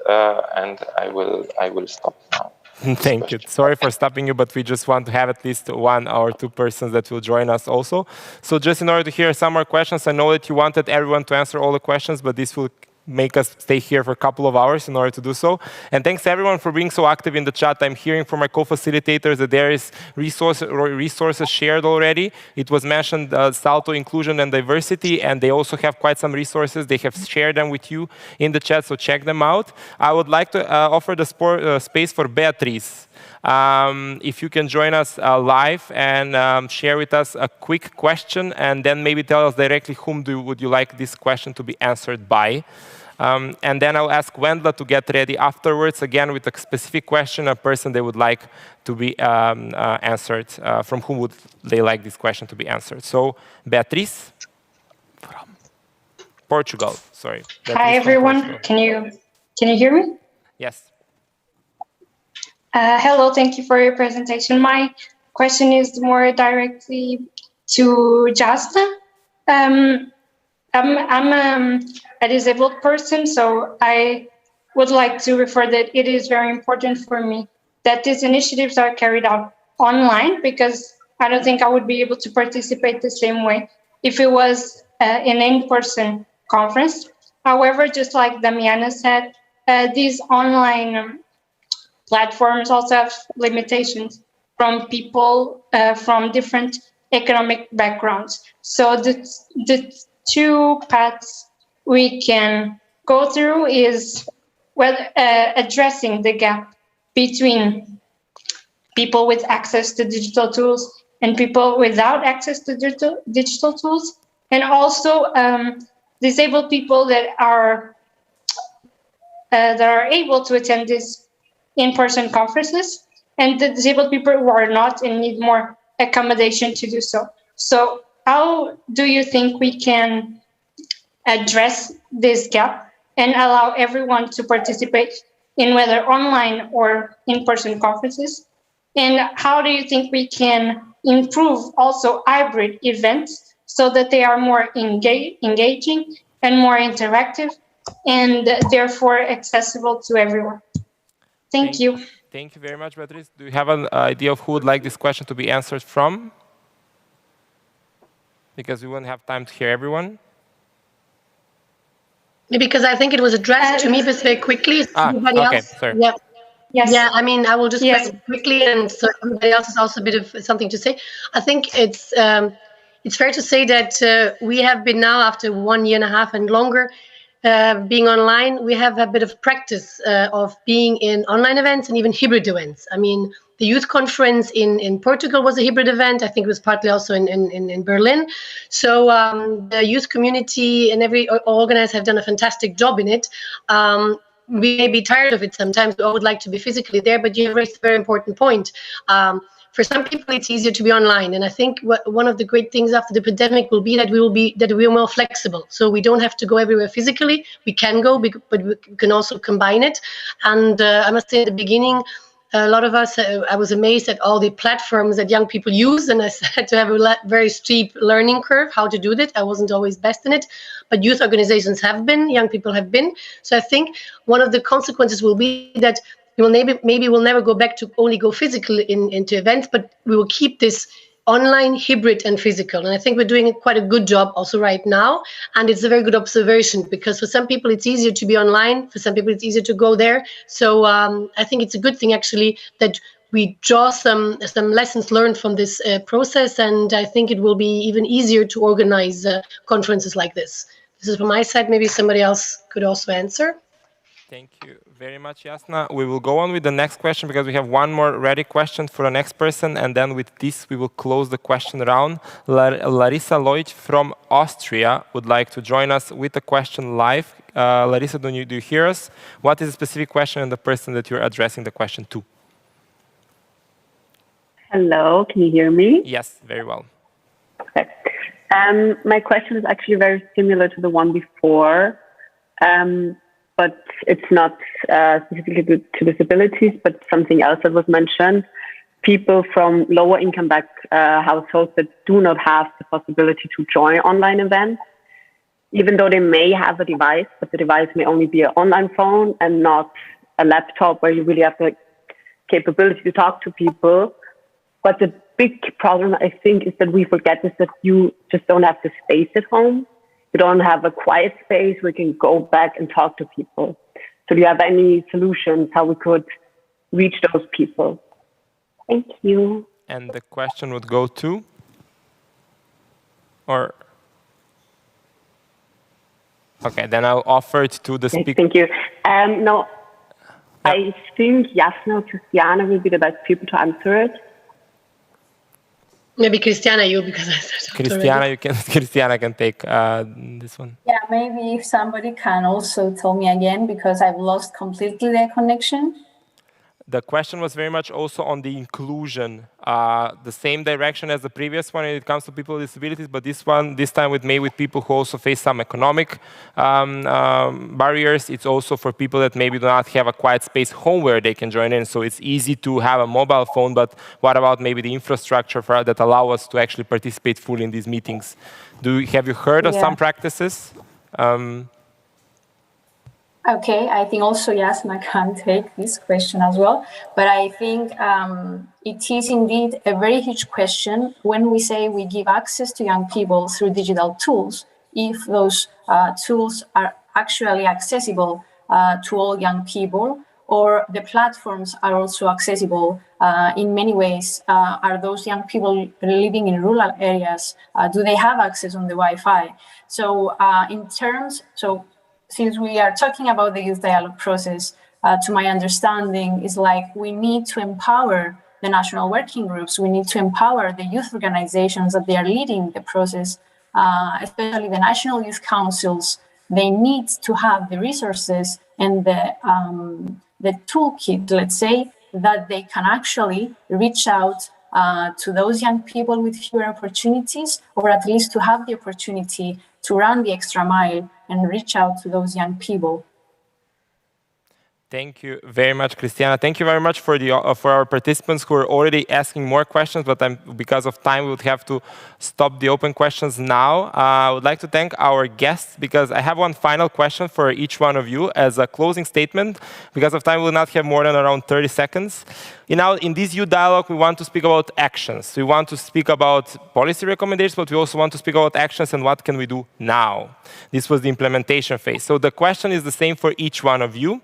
and I will stop now. Thank you. Sorry for stopping you, but we just want to have at least 1 or 2 persons that will join us also. So just in order to hear some more questions, I know that you wanted everyone to answer all the questions, but this will make us stay here for a couple of hours in order to do so. And thanks everyone for being so active in the chat. I'm hearing from my co-facilitators that there is resources shared already. It was mentioned Salto Inclusion and Diversity, and they also have quite some resources. They have shared them with you in the chat, so check them out. I would like to offer the space for Beatrice. If you can join us live and share with us a quick question, and then maybe tell us directly whom would you like this question to be answered by. And then I'll ask Wendla to get ready afterwards, again with a specific question, a person they would like to be answered, from whom would they like this question to be answered. So Beatrice from Portugal, sorry. Beatrice. Hi everyone, can you hear me? Yes. Hello, thank you for your presentation. My question is more directly to Jasna. I'm a disabled person, so I would like to refer that it is very important for me that these initiatives are carried out online, because I don't think I would be able to participate the same way if it was an in-person conference. However, just like Damiana said, these online platforms also have limitations from people from different economic backgrounds. So the 2 paths we can go through is addressing the gap between people with access to digital tools and people without access to digital tools, and also disabled people that are able to attend these in-person conferences, and the disabled people who are not and need more accommodation to do so. So how do you think we can address this gap and allow everyone to participate in whether online or in-person conferences? And how do you think we can improve also hybrid events so that they are more engaging and more interactive and therefore accessible to everyone? Thank you. Thank you very much, Beatrice. Do you have an idea of who would like this question to be answered from? Because we won't have time to hear everyone. Because I think it was addressed to me, but very quickly. Okay, else. sorry. Yeah. Yes. Yeah, I mean, I will just Yes. quickly, and so everybody else has also a bit of something to say. I think it's fair to say that we have been now, after 1.5 years and longer, being online, we have a bit of practice of being in online events and even hybrid events. I mean, the youth conference in Portugal was a hybrid event. I think it was partly also in Berlin. So the youth community and every organizers have done a fantastic job in it. We may be tired of it sometimes. We all would like to be physically there, but you have raised a very important point. For some people, it's easier to be online, and I think one of the great things after the pandemic will be that we are more flexible. So we don't have to go everywhere physically. We can go, but we can also combine it. And I must say, at the beginning, a lot of us, I was amazed at all the platforms that young people use, and I had to have a very steep learning curve how to do that. I wasn't always best in it, but youth organizations have been, young people have been. So I think one of the consequences will be that maybe we'll never go back to only go physical into events, but we will keep this online, hybrid, and physical. And I think we're doing quite a good job also right now. And it's a very good observation, because for some people it's easier to be online, for some people it's easier to go there. So I think it's a good thing actually that we draw some lessons learned from this process, and I think it will be even easier to organize conferences like this. This is from my side. Maybe somebody else could also answer. Thank you very much, Jasna. We will go on with the next question because we have one more ready question for the next person, and then with this we will close the question round. Larissa Lloyd from Austria would like to join us with a question live. Larissa, do you hear us? What is the specific question and the person that you're addressing the question to? Hello, can you hear me? Yes, very well. Okay. My question is actually very similar to the one before. But it's not specifically to disabilities, but something else that was mentioned. People from lower income households that do not have the possibility to join online events, even though they may have a device, but the device may only be an online phone and not a laptop where you really have the capability to talk to people. But the big problem, I think, is that we forget is that you just don't have the space at home. You don't have a quiet space where you can go back and talk to people. So do you have any solutions how we could reach those people? Thank you. And the question would go to? Or? Okay, then I'll offer it to the speaker. Thank you. No, I think Jasna or Christiana will be the best people to answer it. Maybe Christiana, you, because I said Christiana can take this one. Yeah, maybe if somebody can also tell me again, because I've lost completely the connection. The question was very much also on the inclusion, the same direction as the previous one when it comes to people with disabilities, but this time with people who also face some economic barriers. It's also for people that maybe do not have a quiet space home where they can join in. So it's easy to have a mobile phone, but what about maybe the infrastructure that allow us to actually participate fully in these meetings? Have you heard of some practices? Okay, I think also Jasna can take this question as well. But I think it is indeed a very huge question when we say we give access to young people through digital tools, if those tools are actually accessible to all young people, or the platforms are also accessible in many ways. Are those young people living in rural areas? Do they have access on the Wi-Fi? So since we are talking about the youth dialogue process, to my understanding, is like we need to empower the national working groups. We need to empower the youth organizations that they are leading the process, especially the national youth councils. They need to have the resources and the toolkit, let's say, that they can actually reach out to those young people with fewer opportunities, or at least to have the opportunity to run the extra mile and reach out to those young people. Thank you very much, Christiana. Thank you very much for our participants who are already asking more questions, but because of time, we would have to stop the open questions now. I would like to thank our guests, because I have one final question for each one of you as a closing statement. Because of time, we will not have more than around 30 seconds. In this youth dialogue, we want to speak about actions. We want to speak about policy recommendations, but we also want to speak about actions and what can we do now. This was the implementation phase. So the question is the same for each one of you.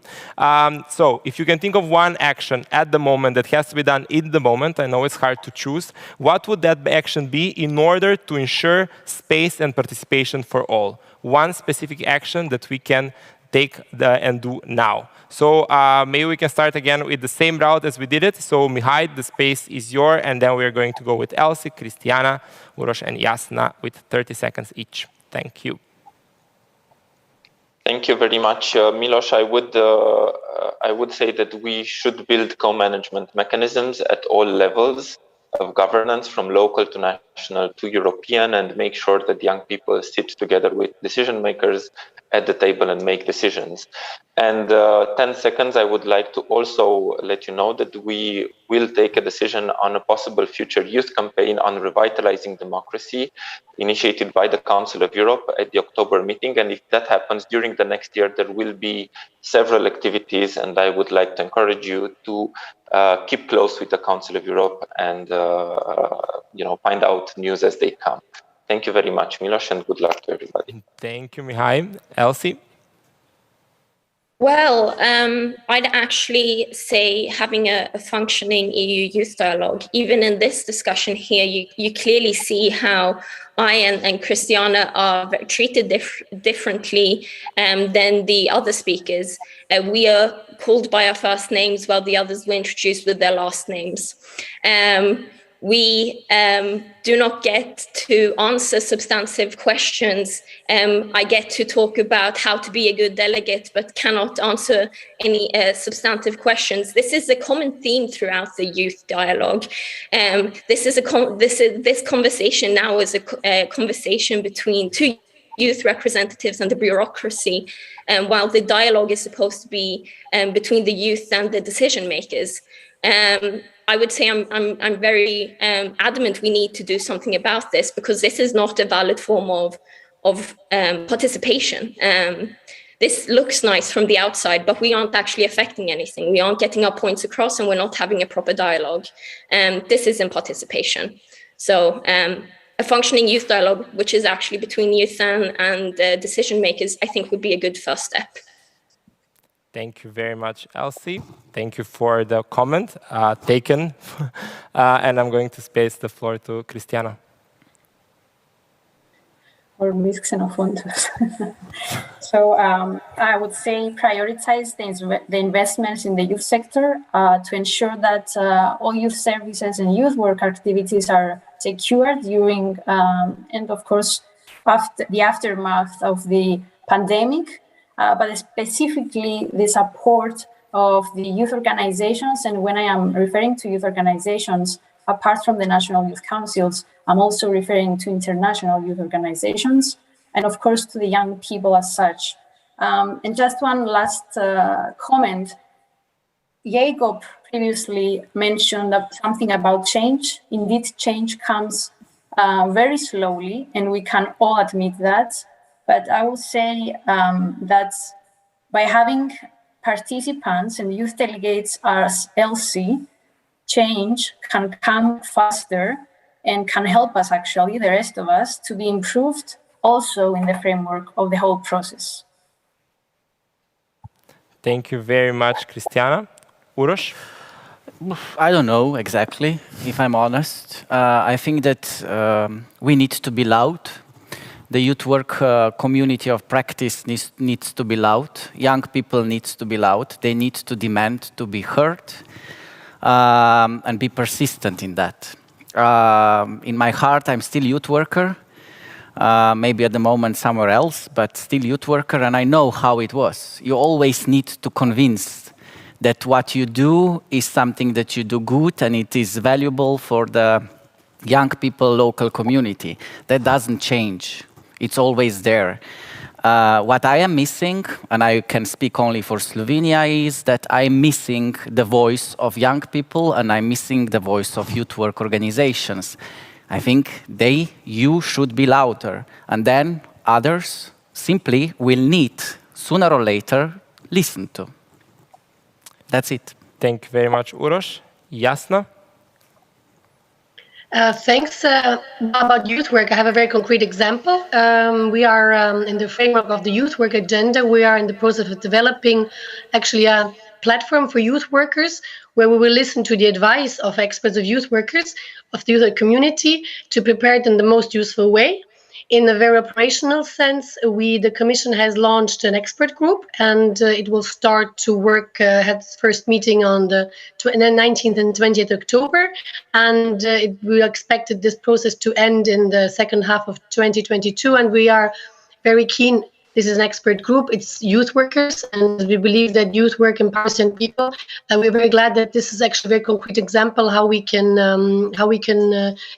So if you can think of one action at the moment that has to be done in the moment, I know it's hard to choose, what would that action be in order to ensure space and participation for all? One specific action that we can take and do now. So maybe we can start again with the same route as we did it. So Mihai, the space is yours, and then we're going to go with Elsie, Christiana, Uroš, and Jasna with 30 seconds each. Thank you. Thank you very much, Milos. I would say that we should build co-management mechanisms at all levels of governance, from local to national to European, and make sure that young people sit together with decision makers at the table and make decisions. And 10 seconds, I would like to also let you know that we will take a decision on a possible future youth campaign on revitalizing democracy, initiated by the Council of Europe at the October meeting. And if that happens during the next year, there will be several activities, and I would like to encourage you to keep close with the Council of Europe and find out news as they come. Thank you very much, Milos, and good luck to everybody. Thank you, Mihai. Elsie? Well, I'd actually say having a functioning EU youth dialogue. Even in this discussion here, you clearly see how I and Christiana are treated differently than the other speakers. We are called by our first names while the others were introduced with their last names. We do not get to answer substantive questions. I get to talk about how to be a good delegate, but cannot answer any substantive questions. This is a common theme throughout the youth dialogue. This conversation now is a conversation between two youth representatives and the bureaucracy, while the dialogue is supposed to be between the youth and the decision makers. I would say I'm very adamant we need to do something about this, because this is not a valid form of participation. This looks nice from the outside, but we aren't actually affecting anything. We aren't getting our points across, and we're not having a proper dialogue. This isn't participation. So a functioning youth dialogue, which is actually between youth and decision makers, I think would be a good first step. Thank you very much, Elsie. Thank you for the comment taken. And I'm going to space the floor to Christiana. Or Ms. Xenophontus. So I would say prioritize the investments in the youth sector to ensure that all youth services and youth work activities are secured during and of course after the aftermath of the pandemic. But specifically the support of the youth organizations. And when I am referring to youth organizations, apart from the national youth councils, I'm also referring to international youth organizations, and of course to the young people as such. And just one last comment. Jacob previously mentioned something about change. Indeed, change comes very slowly, and we can all admit that. But I will say that by having participants and youth delegates as LC, change can come faster and can help us, actually, the rest of us, to be improved also in the framework of the whole process. Thank you very much, Christiana. Uroš? I don't know exactly, if I'm honest. I think that we need to be loud. The youth work community of practice needs to be loud. Young people need to be loud. They need to demand to be heard and be persistent in that. In my heart, I'm still youth worker. Maybe at the moment somewhere else, but still youth worker, and I know how it was. You always need to convince that what you do is something that you do good and it is valuable for the young people, local community. That doesn't change. It's always there. What I am missing, and I can speak only for Slovenia, is that I'm missing the voice of young people and I'm missing the voice of youth work organizations. I think you should be louder, and then others simply will need, sooner or later, listen to. That's it. Thank you very much, Uroš. Jasna? Thanks. About youth work, I have a very concrete example. We are in the framework of the youth work agenda. We are in the process of developing actually a platform for youth workers where we will listen to the advice of experts of youth workers, of the youth community, to prepare it in the most useful way. In a very operational sense, the Commission has launched an expert group, and it will start to work, had its first meeting on the 19th and 20th October, and we expected this process to end in the second half of 2022, and we are very keen. This is an expert group. It's youth workers, and we believe that youth work empowers young people. We're very glad that this is actually a very concrete example how we can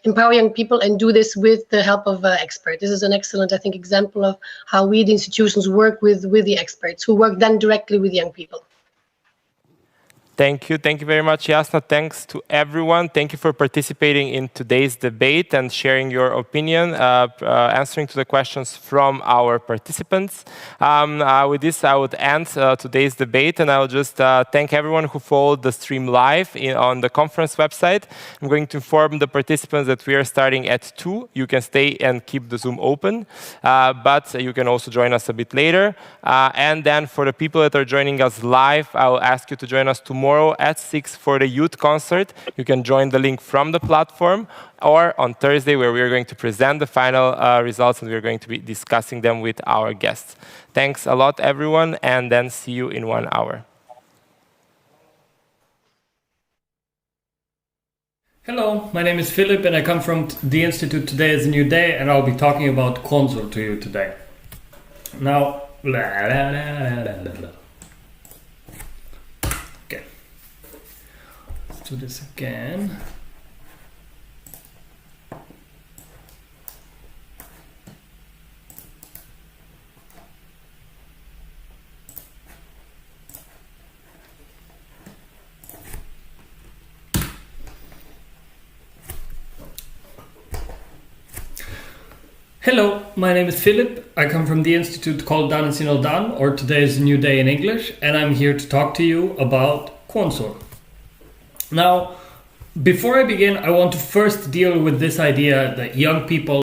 empower young people and do this with the help of experts. This is an excellent, I think, example of how we, the institutions, work with the experts who work then directly with young people. Thank you very much, Jasna. Thanks to everyone. Thank you for participating in today's debate and sharing your opinion, answering to the questions from our participants. With this, I would end today's debate, and I will just thank everyone who followed the stream live on the conference website. I'm going to inform the participants that we are starting at 2. You can stay and keep the Zoom open, but you can also join us a bit later. And then for the people that are joining us live, I will ask you to join us tomorrow at 6 for the youth concert. You can join the link from the platform, or on Thursday where we are going to present the final results and we are going to be discussing them with our guests. Thanks a lot, everyone, and then see you in 1 hour. Hello, my name is Philip and I come from the Institute Today is a New Day, and I'll be talking about Consul to you today. Now, okay, let's do this again. Hello, my name is Philip. I come from the institute called Dan and Sinal Dan, or Today is a New Day in English, and I'm here to talk to you about Consul. Now, before I begin, I want to first deal with this idea that young people